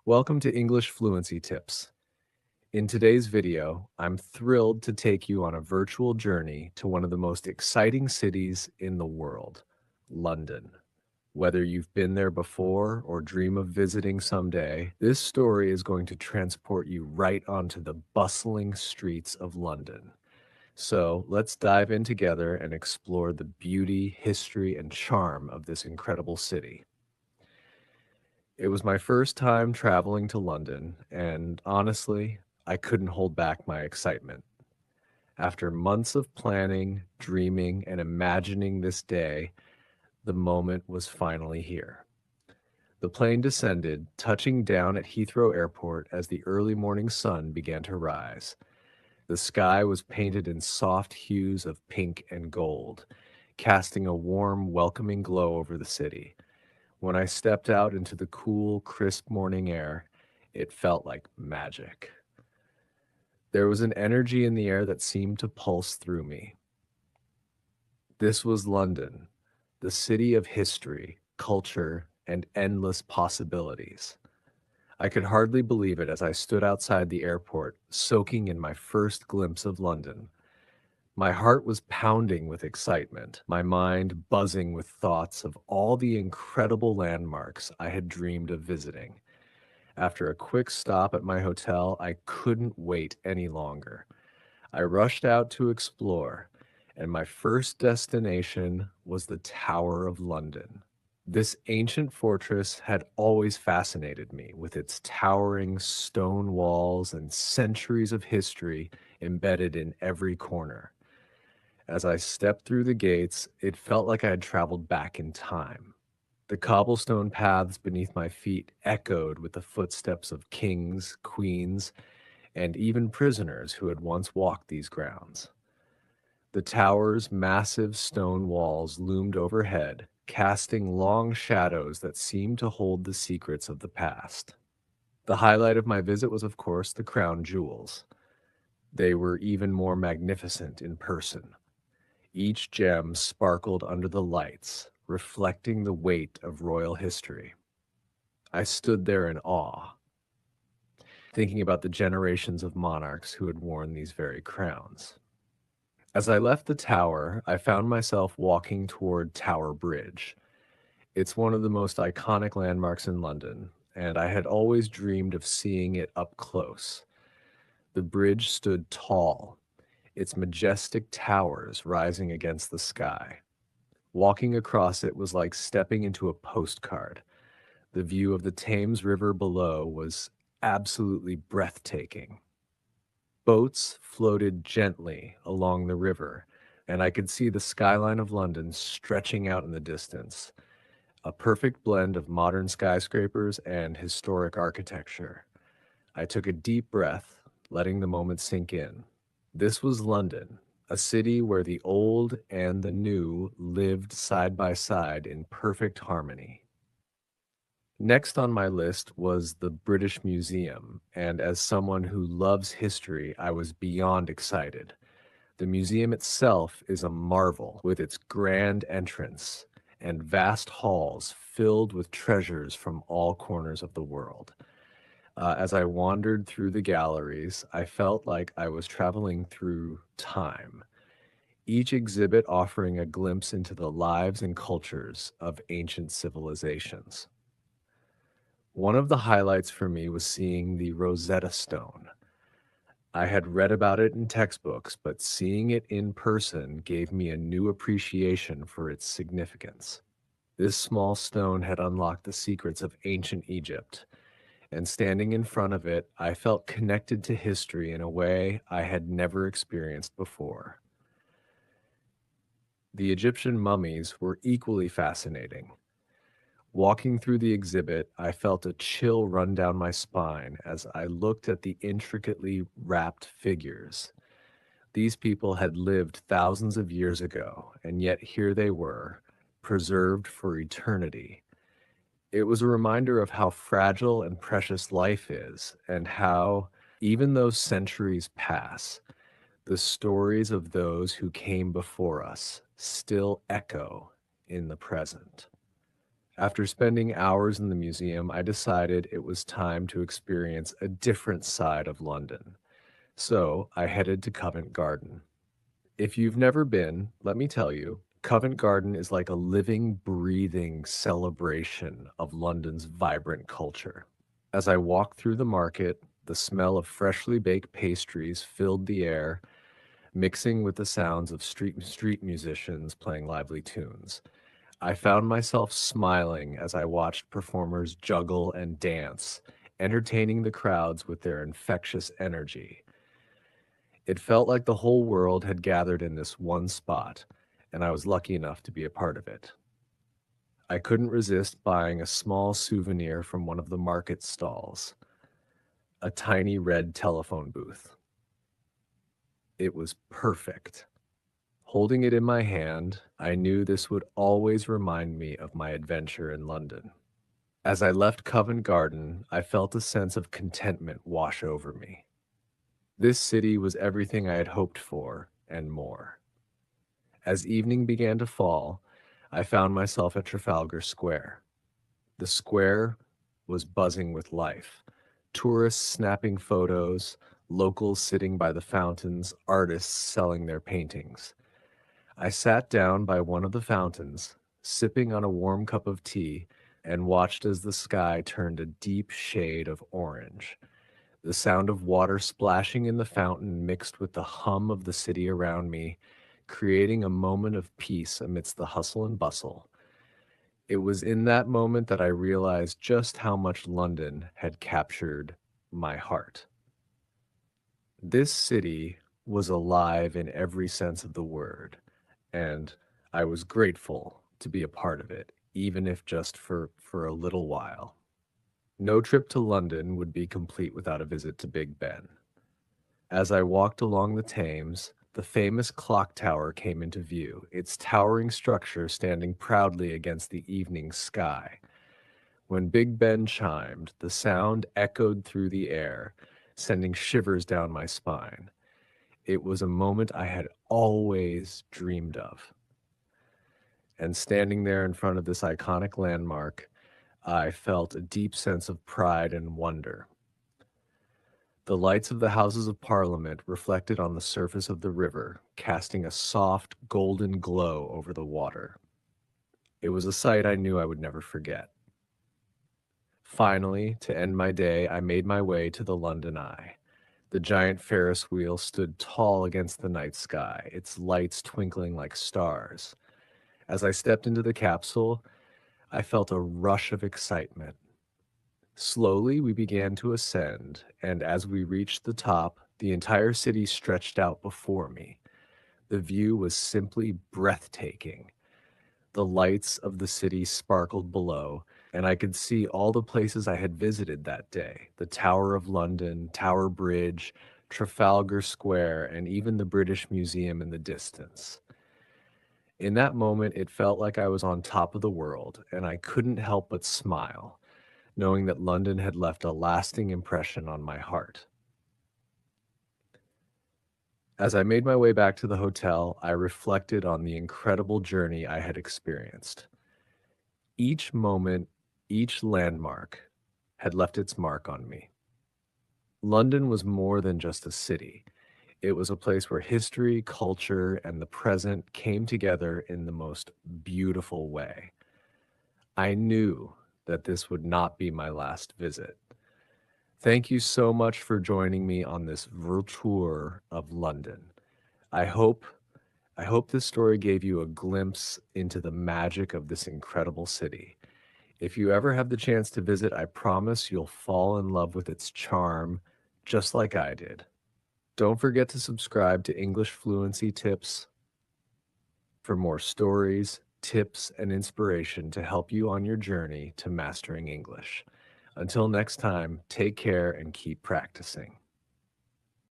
Welcome to English Fluency Tips. In today's video, I'm thrilled to take you on a virtual journey to one of the most exciting cities in the world, London. Whether you've been there before or dream of visiting someday, this story is going to transport you right onto the bustling streets of London. So let's dive in together and explore the beauty, history, and charm of this incredible city. It was my first time traveling to London, and honestly, I couldn't hold back my excitement. After months of planning, dreaming, and imagining this day, the moment was finally here. The plane descended, touching down at Heathrow Airport as the early morning sun began to rise. The sky was painted in soft hues of pink and gold, casting a warm, welcoming glow over the city. When I stepped out into the cool, crisp morning air, it felt like magic. There was an energy in the air that seemed to pulse through me. This was London, the city of history, culture, and endless possibilities. I could hardly believe it as I stood outside the airport, soaking in my first glimpse of London. My heart was pounding with excitement, my mind buzzing with thoughts of all the incredible landmarks I had dreamed of visiting. After a quick stop at my hotel, I couldn't wait any longer. I rushed out to explore, and my first destination was the Tower of London. This ancient fortress had always fascinated me with its towering stone walls and centuries of history embedded in every corner. As I stepped through the gates, it felt like I had traveled back in time. The cobblestone paths beneath my feet echoed with the footsteps of kings, queens, and even prisoners who had once walked these grounds. The tower's massive stone walls loomed overhead, casting long shadows that seemed to hold the secrets of the past. The highlight of my visit was, of course, the crown jewels. They were even more magnificent in person. Each gem sparkled under the lights, reflecting the weight of royal history. I stood there in awe, thinking about the generations of monarchs who had worn these very crowns. As I left the tower, I found myself walking toward Tower Bridge. It's one of the most iconic landmarks in London, and I had always dreamed of seeing it up close. The bridge stood tall, its majestic towers rising against the sky. Walking across it was like stepping into a postcard. The view of the Thames River below was absolutely breathtaking. Boats floated gently along the river, and I could see the skyline of London stretching out in the distance, a perfect blend of modern skyscrapers and historic architecture. I took a deep breath, letting the moment sink in. This was London, a city where the old and the new lived side by side in perfect harmony. Next on my list was the British Museum, and as someone who loves history, I was beyond excited. The museum itself is a marvel with its grand entrance and vast halls filled with treasures from all corners of the world. As I wandered through the galleries, I felt like I was traveling through time, each exhibit offering a glimpse into the lives and cultures of ancient civilizations. One of the highlights for me was seeing the Rosetta Stone. I had read about it in textbooks, but seeing it in person gave me a new appreciation for its significance. This small stone had unlocked the secrets of ancient Egypt, and standing in front of it, I felt connected to history in a way I had never experienced before. The Egyptian mummies were equally fascinating. Walking through the exhibit, I felt a chill run down my spine as I looked at the intricately wrapped figures. These people had lived thousands of years ago, and yet here they were, preserved for eternity. It was a reminder of how fragile and precious life is, and how, even though centuries pass, the stories of those who came before us still echo in the present. After spending hours in the museum, I decided it was time to experience a different side of London. So I headed to Covent Garden. If you've never been, let me tell you, Covent Garden is like a living, breathing celebration of London's vibrant culture. As I walked through the market, the smell of freshly baked pastries filled the air, mixing with the sounds of street musicians playing lively tunes. I found myself smiling as I watched performers juggle and dance, entertaining the crowds with their infectious energy. It felt like the whole world had gathered in this one spot, and I was lucky enough to be a part of it. I couldn't resist buying a small souvenir from one of the market stalls, a tiny red telephone booth. It was perfect. Holding it in my hand, I knew this would always remind me of my adventure in London. As I left Covent Garden, I felt a sense of contentment wash over me. This city was everything I had hoped for and more. As evening began to fall, I found myself at Trafalgar Square. The square was buzzing with life. Tourists snapping photos, locals sitting by the fountains, artists selling their paintings. I sat down by one of the fountains, sipping on a warm cup of tea, and watched as the sky turned a deep shade of orange. The sound of water splashing in the fountain mixed with the hum of the city around me, creating a moment of peace amidst the hustle and bustle. It was in that moment that I realized just how much London had captured my heart. This city was alive in every sense of the word, and I was grateful to be a part of it, even if just for a little while. No trip to London would be complete without a visit to Big Ben. As I walked along the Thames, the famous clock tower came into view, its towering structure standing proudly against the evening sky. When Big Ben chimed, the sound echoed through the air, sending shivers down my spine. It was a moment I had always dreamed of. And standing there in front of this iconic landmark, I felt a deep sense of pride and wonder. The lights of the Houses of Parliament reflected on the surface of the river, casting a soft, golden glow over the water. It was a sight I knew I would never forget. Finally, to end my day, I made my way to the London Eye. The giant Ferris wheel stood tall against the night sky, its lights twinkling like stars. As I stepped into the capsule, I felt a rush of excitement. Slowly, we began to ascend, and as we reached the top, the entire city stretched out before me. The view was simply breathtaking. The lights of the city sparkled below, and I could see all the places I had visited that day: the Tower of London, Tower Bridge, Trafalgar Square, and even the British Museum in the distance. In that moment, it felt like I was on top of the world, and I couldn't help but smile, knowing that London had left a lasting impression on my heart. As I made my way back to the hotel, I reflected on the incredible journey I had experienced. Each moment, each landmark had left its mark on me. London was more than just a city. It was a place where history, culture, and the present came together in the most beautiful way. I knew that this would not be my last visit. Thank you so much for joining me on this virtual tour of London. I hope I hope this story gave you a glimpse into the magic of this incredible city. If you ever have the chance to visit, I promise you'll fall in love with its charm, just like I did. Don't forget to subscribe to English Fluency Tips for more stories, tips, and inspiration to help you on your journey to mastering English. Until next time, take care and keep practicing.